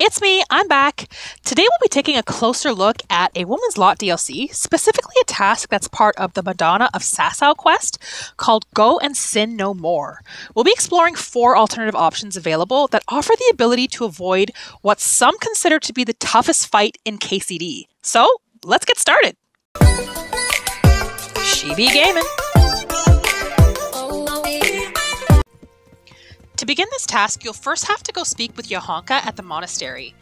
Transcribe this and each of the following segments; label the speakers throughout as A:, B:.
A: It's me, I'm back. Today we'll be taking a closer look at a Woman's Lot DLC, specifically a task that's part of the Madonna of Sasau quest called Go and Sin No More. We'll be exploring 4 alternative options available that offer the ability to avoid what some consider to be the toughest fight in KCD. So, let's get started. She be gaming. To begin this task, you'll first have to go speak with Johanka at the Monastery.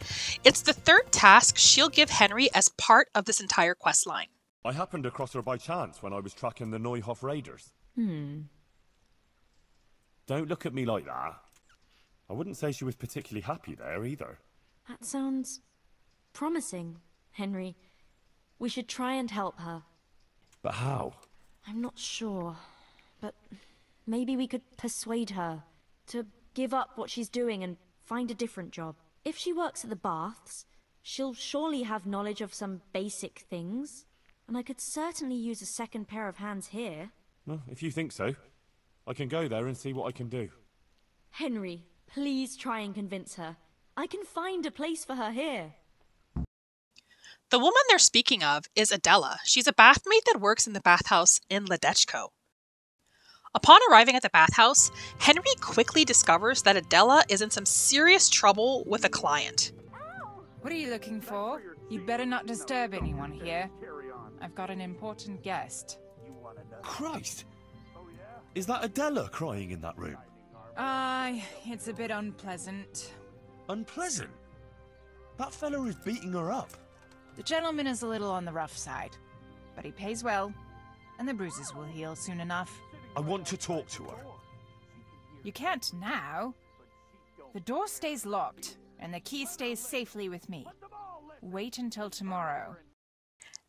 A: It's the 3rd task she'll give Henry as part of this entire quest line.
B: I happened across her by chance when I was tracking the Neuhof raiders.
C: Don't
B: look at me like that. I wouldn't say she was particularly happy there either.
C: That sounds promising, Henry. We should try and help her.
B: But how?
C: I'm not sure, but maybe we could persuade her to give up what she's doing and find a different job. If she works at the baths, she'll surely have knowledge of some basic things, and I could certainly use a second pair of hands here.
B: Well, if you think so, I can go there and see what I can do.
C: Henry, please try and convince her. I can find a place for her here.
A: The woman they're speaking of is Adela. She's a bathmaid that works in the bathhouse in Ledetchko. Upon arriving at the bathhouse, Henry quickly discovers that Adela is in some serious trouble with a client.
D: What are you looking for? You'd better not disturb anyone here. I've got an important guest.
B: Christ! Is that Adela crying in that room?
D: Aye, it's a bit unpleasant.
B: Unpleasant? That fella is beating her up.
D: The gentleman is a little on the rough side, but he pays well, and the bruises will heal soon enough.
B: I want to talk to her.
D: You can't now. The door stays locked, and the key stays safely with me. Wait until tomorrow.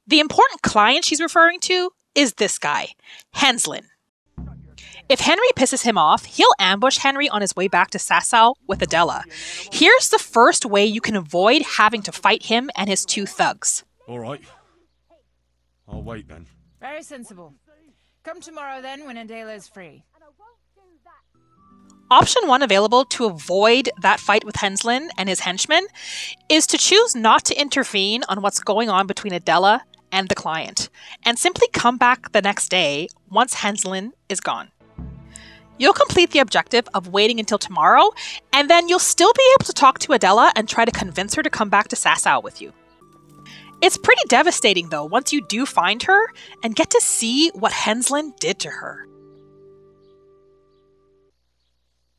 A: The important client she's referring to is this guy, Henslin. If Henry pisses him off, he'll ambush Henry on his way back to Sasau with Adela. Here's the first way you can avoid having to fight him and his 2 thugs.
B: All right. I'll wait then.
D: Very sensible. Come tomorrow then, when Adela is free.
A: Option 1 available to avoid that fight with Henslin and his henchmen is to choose not to intervene on what's going on between Adela and the client, and simply come back the next day once Henslin is gone. You'll complete the objective of waiting until tomorrow, and then you'll still be able to talk to Adela and try to convince her to come back to Sasau with you. It's pretty devastating, though, once you do find her and get to see what Henslin did to her.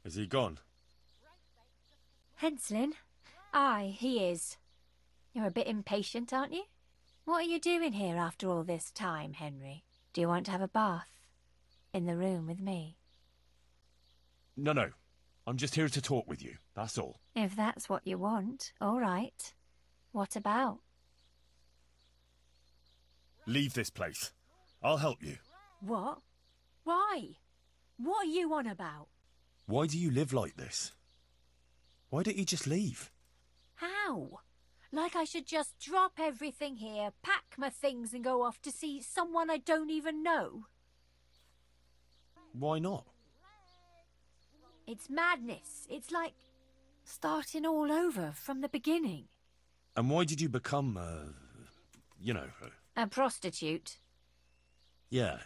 B: Is he gone?
E: Henslin? Aye, he is. You're a bit impatient, aren't you? What are you doing here after all this time, Henry? Do you want to have a bath? In the room with me?
B: No. I'm just here to talk with you, that's all.
E: If that's what you want, all right. What about?
B: Leave this place. I'll help you.
E: What? Why? What are you on about?
B: Why do you live like this? Why don't you just leave?
E: How? Like I should just drop everything here, pack my things and go off to see someone I don't even know?
B: Why not?
E: It's madness. It's like starting all over from the beginning.
B: And why did you become,
E: A prostitute?
B: Yeah.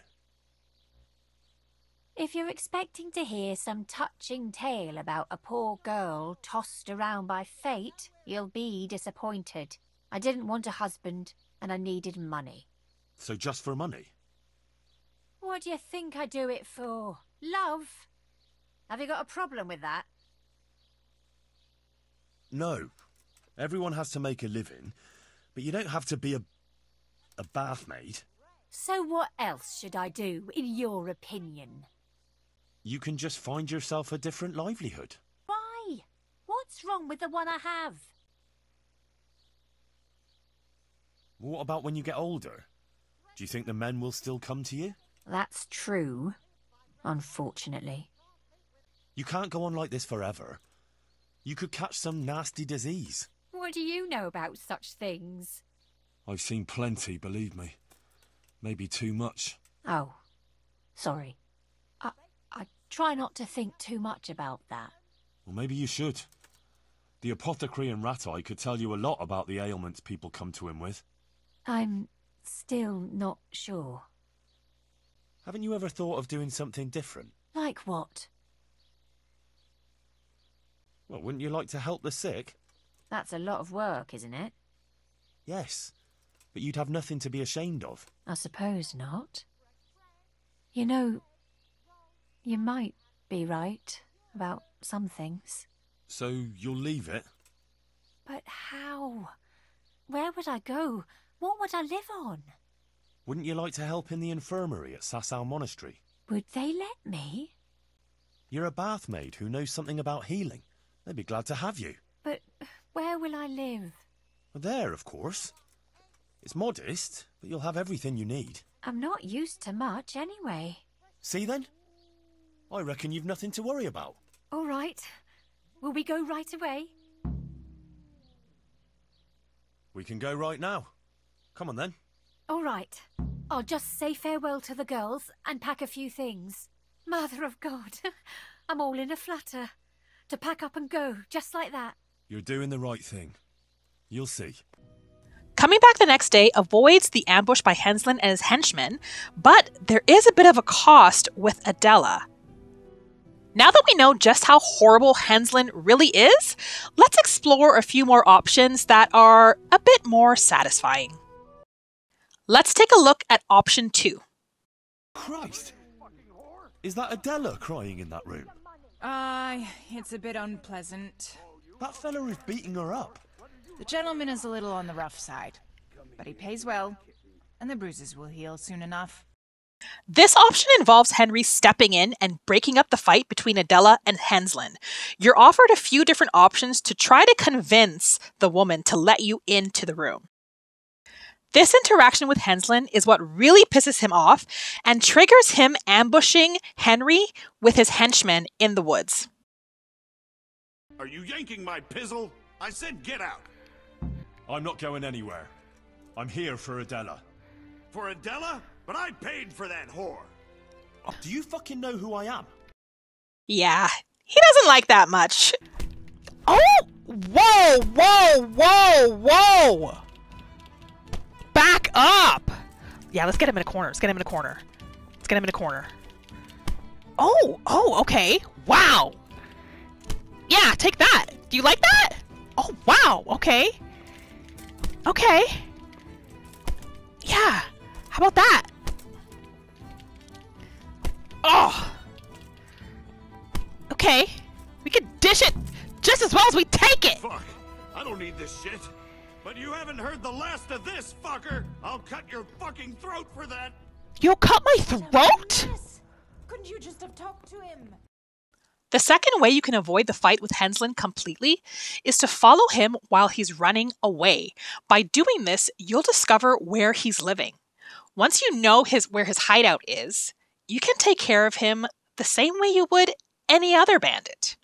E: If you're expecting to hear some touching tale about a poor girl tossed around by fate, you'll be disappointed. I didn't want a husband, and I needed money.
B: So just for money?
E: What do you think I do it for? Love? Have you got a problem with that?
B: No. Everyone has to make a living, but you don't have to be a bathmaid.
E: So what else should I do, in your opinion?
B: You can just find yourself a different livelihood.
E: Why? What's wrong with the one I have?
B: What about when you get older? Do you think the men will still come to you?
E: That's true, unfortunately.
B: You can't go on like this forever. You could catch some nasty disease.
E: What do you know about such things?
B: I've seen plenty, believe me. Maybe too much.
E: Oh, sorry. I try not to think too much about that.
B: Well, maybe you should. The apothecary and rat-eye could tell you a lot about the ailments people come to him with.
E: I'm still not sure.
B: Haven't you ever thought of doing something different?
E: Like what?
B: Well, wouldn't you like to help the sick?
E: That's a lot of work, isn't it?
B: Yes, but you'd have nothing to be ashamed of.
E: I suppose not. You know, you might be right about some things.
B: So you'll leave it?
E: But how? Where would I go? What would I live on?
B: Wouldn't you like to help in the infirmary at Sasau Monastery?
E: Would they let me?
B: You're a bath maid who knows something about healing. They'd be glad to have you.
E: But where will I live?
B: There, of course. It's modest, but you'll have everything you need.
E: I'm not used to much anyway.
B: See then? I reckon you've nothing to worry about.
E: All right. Will we go right away?
B: We can go right now. Come on then.
E: All right. I'll just say farewell to the girls and pack a few things. Mother of God, I'm all in a flutter. To pack up and go, just like that.
B: You're doing the right thing. You'll see.
A: Coming back the next day avoids the ambush by Henslin and his henchmen, but there is a bit of a cost with Adela. Now that we know just how horrible Henslin really is, let's explore a few more options that are a bit more satisfying. Let's take a look at option 2.
B: Christ! Is that Adela crying in that room?
D: It's a bit unpleasant.
B: That fella is beating her up.
D: The gentleman is a little on the rough side, but he pays well, and the bruises will heal soon enough.
A: This option involves Henry stepping in and breaking up the fight between Adela and Henslin. You're offered a few different options to try to convince the woman to let you into the room. This interaction with Henslin is what really pisses him off and triggers him ambushing Henry with his henchmen in the woods.
F: Are you yanking my pizzle? I said get out.
B: I'm not going anywhere. I'm here for Adela.
F: For Adela? But I paid for that whore.
B: Do you fucking know who I am?
A: Yeah, he doesn't like that much. Oh! Whoa! Whoa! Whoa! Whoa! Back up! Yeah, let's get him in a corner. Let's get him in a corner. Let's get him in a corner. Oh! Oh, okay. Wow! Yeah, take that. Do you like that? Oh, wow. Okay. Okay. Yeah. How about that? Oh. Okay. We can dish it just as well as we take it.
F: Fuck. I don't need this shit. But you haven't heard the last of this, fucker. I'll cut your fucking throat for that.
A: You'll cut my throat?
G: Couldn't you just have talked to him?
A: The second way you can avoid the fight with Henslin completely is to follow him while he's running away. By doing this, you'll discover where he's living. Once you know where his hideout is, you can take care of him the same way you would any other bandit.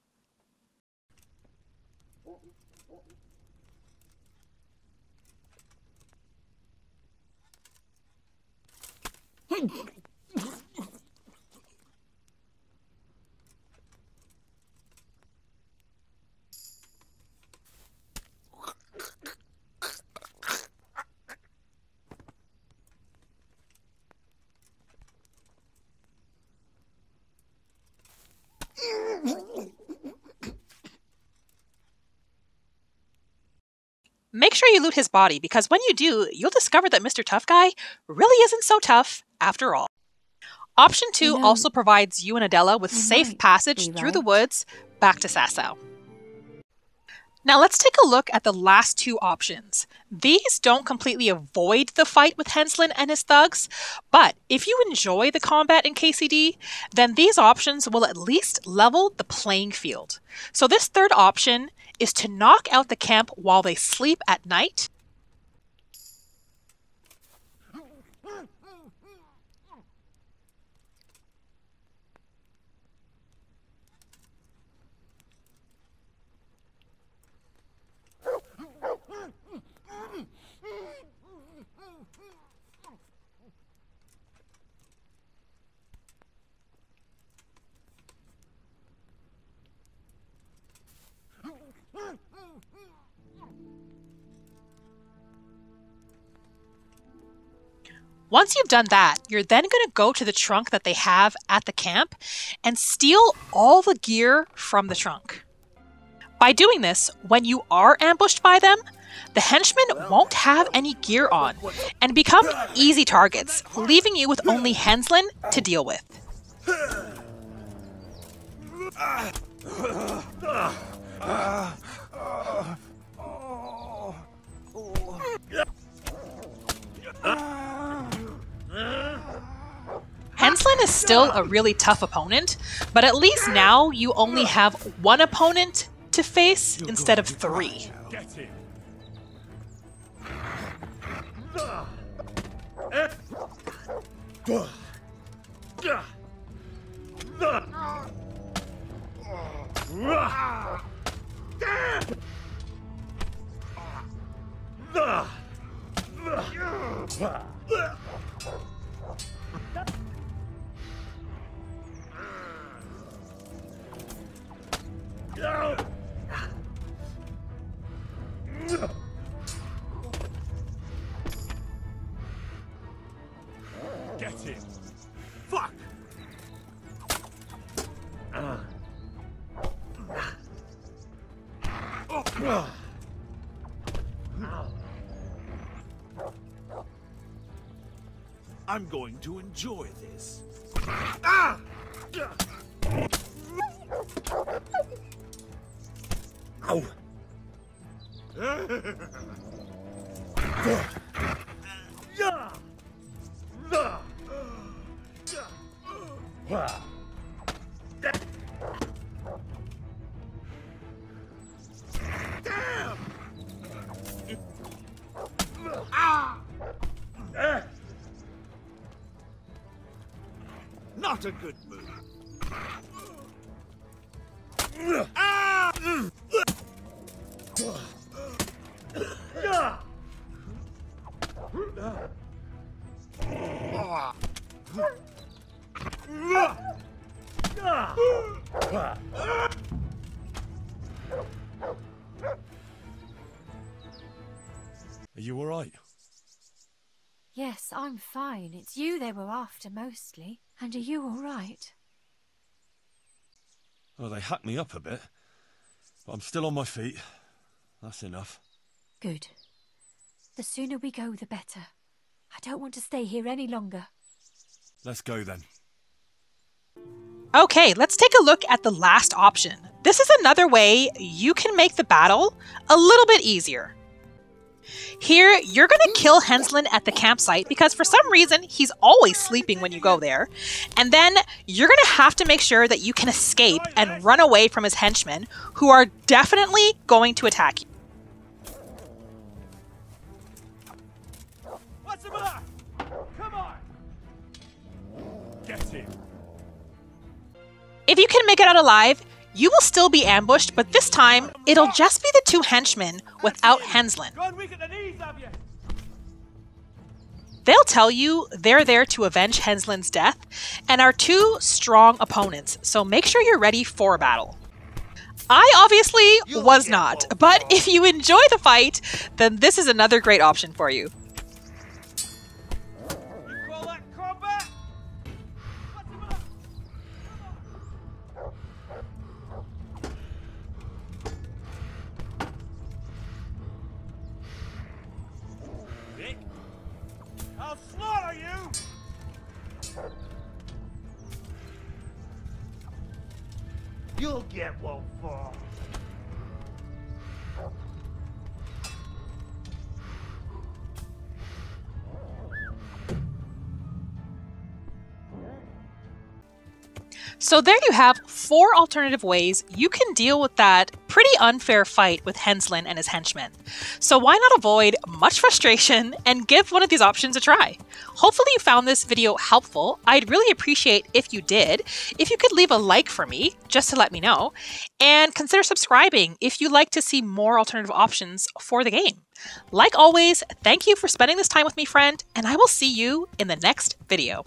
A: Make sure you loot his body, because when you do, you'll discover that Mr. Tough Guy really isn't so tough after all. Option 2 also provides you and Adela with safe passage through the woods back to Sasau. Now let's take a look at the last two options. These don't completely avoid the fight with Henslin and his thugs, but if you enjoy the combat in KCD, then these options will at least level the playing field. So this third option is to knock out the camp while they sleep at night. Once you've done that, you're then going to go to the trunk that they have at the camp and steal all the gear from the trunk. By doing this, when you are ambushed by them, the henchmen won't have any gear on and become easy targets, leaving you with only Henslin to deal with. Henslin is still a really tough opponent, but at least now you only have one opponent to face instead of 3.
F: Get him! Fuck! I'm going to enjoy this.
B: Ow!
F: Not a good move.
B: Are you alright?
E: Yes, I'm fine. It's you they were after mostly. And are you all right?
B: Well, they hacked me up a bit, but I'm still on my feet. That's enough.
E: Good. The sooner we go, the better. I don't want to stay here any longer.
B: Let's go then.
A: Okay, let's take a look at the last option. This is another way you can make the battle a little bit easier. Here, you're going to kill Henslin at the campsite because for some reason, he's always sleeping when you go there. And then you're going to have to make sure that you can escape and run away from his henchmen, who are definitely going to attack you.
F: What's the matter? Come on! Get him!
A: If you can make it out alive, you will still be ambushed, but this time, it'll just be the 2 henchmen without Henslin.
F: Gone weak at the knees, have you?
A: They'll tell you they're there to avenge Henslin's death and are 2 strong opponents, so make sure you're ready for a battle. I obviously was not, but if you enjoy the fight, then this is another great option for you.
F: You call that combat? What's the matter? Vic, I'll slaughter you! You'll get one for.
A: So there you have 4 alternative ways you can deal with that pretty unfair fight with Henslin and his henchmen. So why not avoid much frustration and give one of these options a try? Hopefully you found this video helpful. I'd really appreciate if you did. If you could leave a like for me, just to let me know, and consider subscribing if you'd like to see more alternative options for the game. Like always, thank you for spending this time with me, friend, and I will see you in the next video.